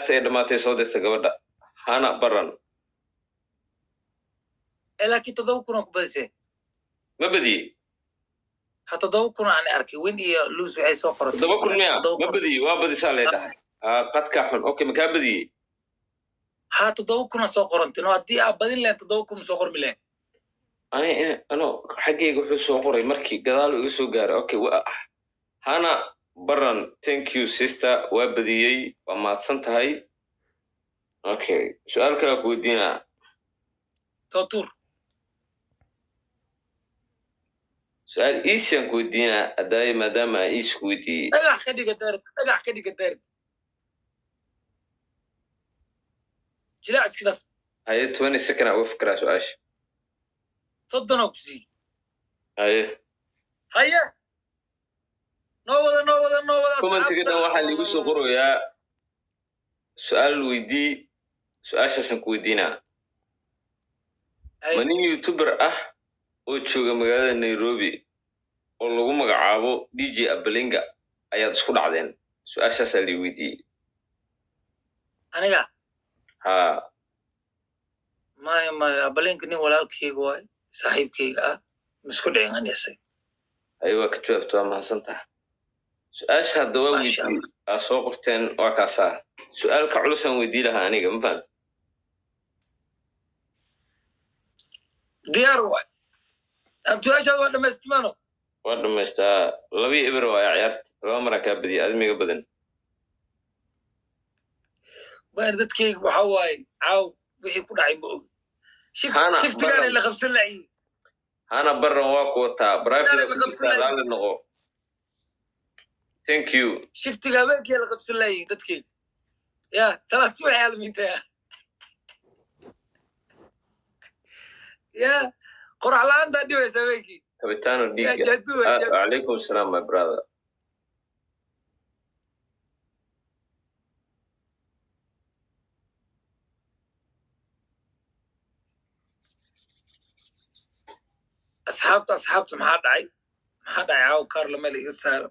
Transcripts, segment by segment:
dhamaatay soo dirta gabadha hana baran laakiin 7 kun oo ku badisay ma badiyey ha 7 kun aan arkay win iyo lose waxay soo qortay 7 kun miya ma badiyey waa badisaa leedahay qadka xun okay ma ka badiyey ha 7 kun soo qorantay no haddii aad badin lahayd 7 kun soo qormi lahayd ano xaggayga wuxuu soo qoray markii gadaal iga soo gaaray okay hana baran thank you sister waa badiyey waa mahadsan tahay okay su'aal kale ku weydiinaa totur su'aal iisian ku weydiinaa hadday maadaama aan iis ku weydiiyey dhagax ka dhiga daarid jilaac iska dhaf haye 20 second uga fikiraa su'aasha 30 ku sii haye noo wada commentiga dan waxaa liigu soo qorayaa su'aal weydii su'aashaasan ku weydiinaa ma nin youtuber ah oo jooga magaalada Nairobi oo lagu magacaabo DJ Abalinga ayaad isku dhacdeen su'aashaasaa lii weydiiyey aniga ha maya Abalinga nin walaalkayga waay saaxiibkayga ah isku dhicin anisay ay waa ka jawaabto waa mahadsantahay su'aasha hadda waa weydiiyey aa soo qorteen waa kaasaa su'aalka culusaan weydii lahaa aniga ma fahamta diyaar waay su'aashaada waa dhammaystimano waa dhammaystaa 2 eber waa ciyaarta 2 mar kaa badiyay admiga badan baan dadkayga waxa waaye caaw wixii ku dhacay ma og shiftigaan la qabsan lahayn hana baran waa ku wataa private noqo thank you shiftiga habeenkii la qabsan lahayn dadkayga ya salaad subax alminta ya qorax la'aanta dhibaysa habeenkii kabitaano dhiiga alaykum salaam my brother asxaabta maxaa dhacay caaw kaarlo meel iga saaro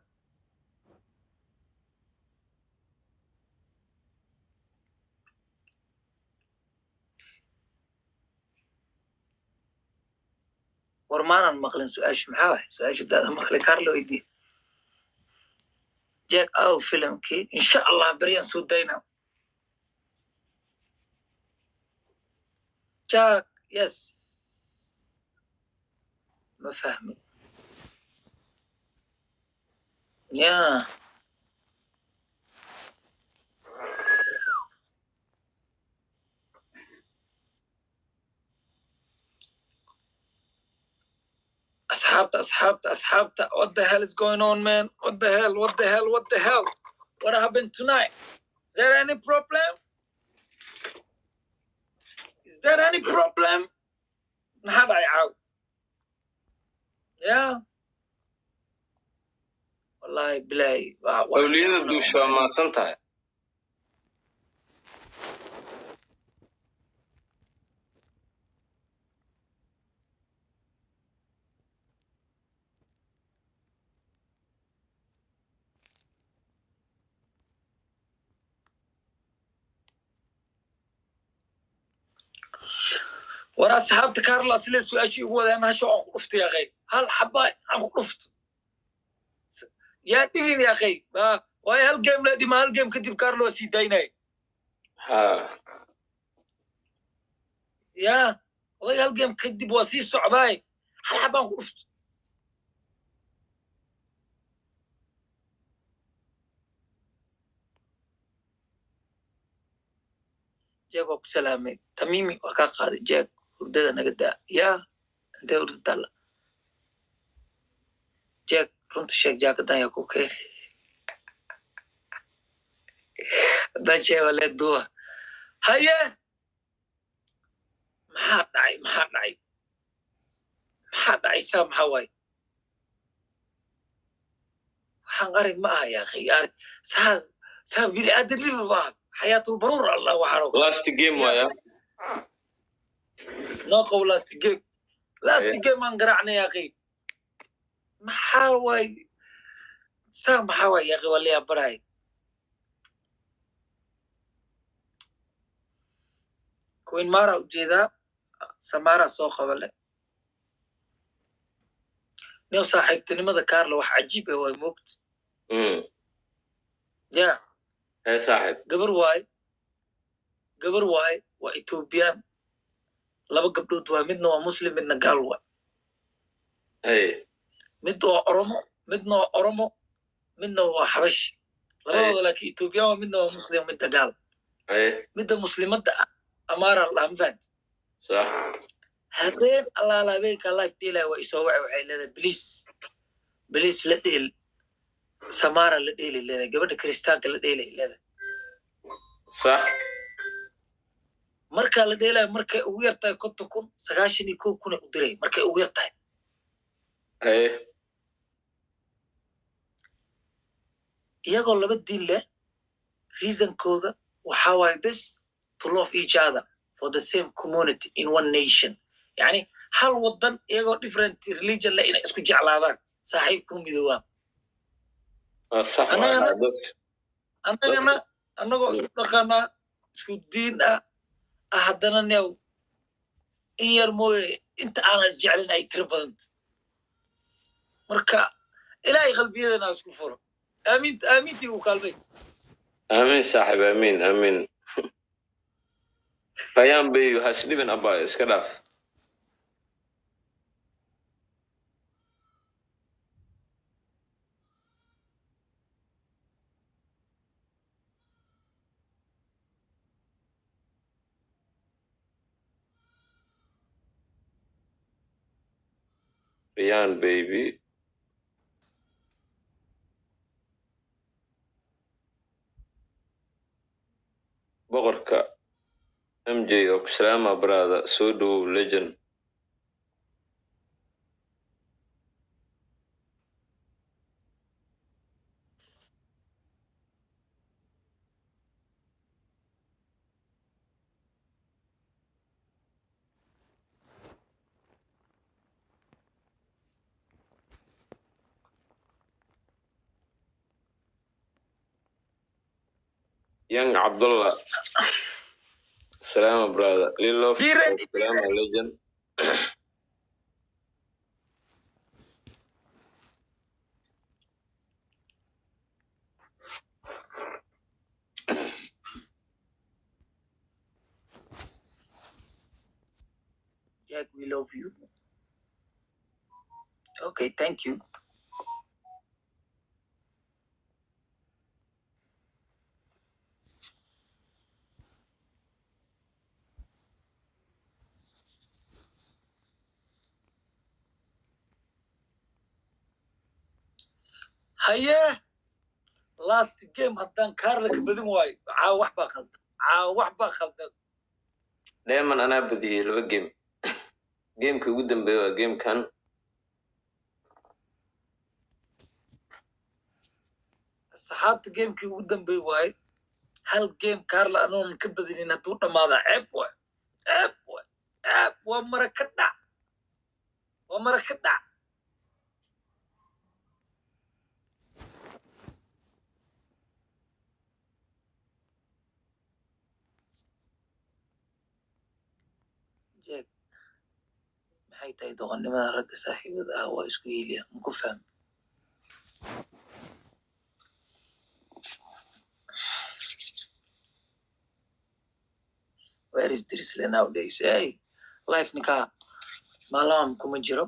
war maanan maqlin su'aasha maxaa waay su'aasha daada maqli kaarlo weydiiye jack aw filimkii insha allah beryan soo dayna jack yes ما فاهمي يا أصحابتا what the hell is going on man what the hell what happened tonight is there any problem هذا يعاود يا والله بلاي أولياء الدوشة ما سنتها ورا أصحاب كارلا سليب سو أشي هو ده أنا شو عرفت يا أخي هل حباي عرفت يا دين يا أخي وهي هالجيم لا دي ما هالجيم كتب كارلو سيدايناي ها يا وهي هالجيم كتب وسيس صعباي هل حباي عرفت جاكو سلامي تميمي وكاقا جاك ورددا نقدا يا انت ورددا لا جاك runta sheeg jaakadan yaa ku keeni haddaan sheego lee duwa haye maxaa dhacay saa maxaa waaye waxaan qarin ma aha yaa akhi saa bini aadanima maaha xayaatulbaruur allah waxaano last game waaya noo qow last game aan garaacnay yaa akhi maxaa waay saa maxaa waay yaqi waa layaa baraay queen mara ujeedaa samara soo qabale nio saaxiibtinimada carlo wax cajiib ah way moogta ya hee saaxiib gabar waay waa ethoobiyan laba gabdhood waa midna waa muslim midna gaal waa mid waa oromo midna waa xabashi labadooda laakiin ethoobiyan waa midna waa muslim midda gaal midda muslimadda amara lamfad habeen allaala habeenka life dheelaya waa isoo wacay waxay leedahay bliis la dheel samara la dheeli leedahay gabadha kiristaanka la dheelay leedahay sax markaa la dheelaya markay ugu yartahay 51,000 u diray markay ugu yartahay iyagoo laba diin leh reasonkooda waxaa waaye bes to love each other for the same community in one nation yani hal wadan iyagoo different religion leh inay isku jeclaadaan saaxiib ku midoobaan annagoo isku dhaqanaa isku diin ah haddana new in yar mooye inta aanan isjeclin ay tiro badanta marka ilaahay qalbiyadana isku furo aamintii uu kaalmay aamin saaxiib aamin rayaan bay hasdhiban abaa iska dhaaf rayaan baby boqorka MJ oo salaama brother soo dhow legend young Abdullah Salama brother Lilo Salama legend Jack, we love you. Okay, thank you. haye last game haddaan kaarla ka badin waayo wax baa khaldan Dheeman anaa badiyey laba game gameka ugu dambeeya waa gamekan saxaabta gamekii ugu dambeey waaye hal game kaarla anoonan ka badinin hadduu dhammaada ceeb waa mara ka dhac jeeg maxay tahay doqonnimada ragga saaxiibada ah waa isku heliya maku faham where is Drisle nowadays hey life ninkaa maalama kuma jiro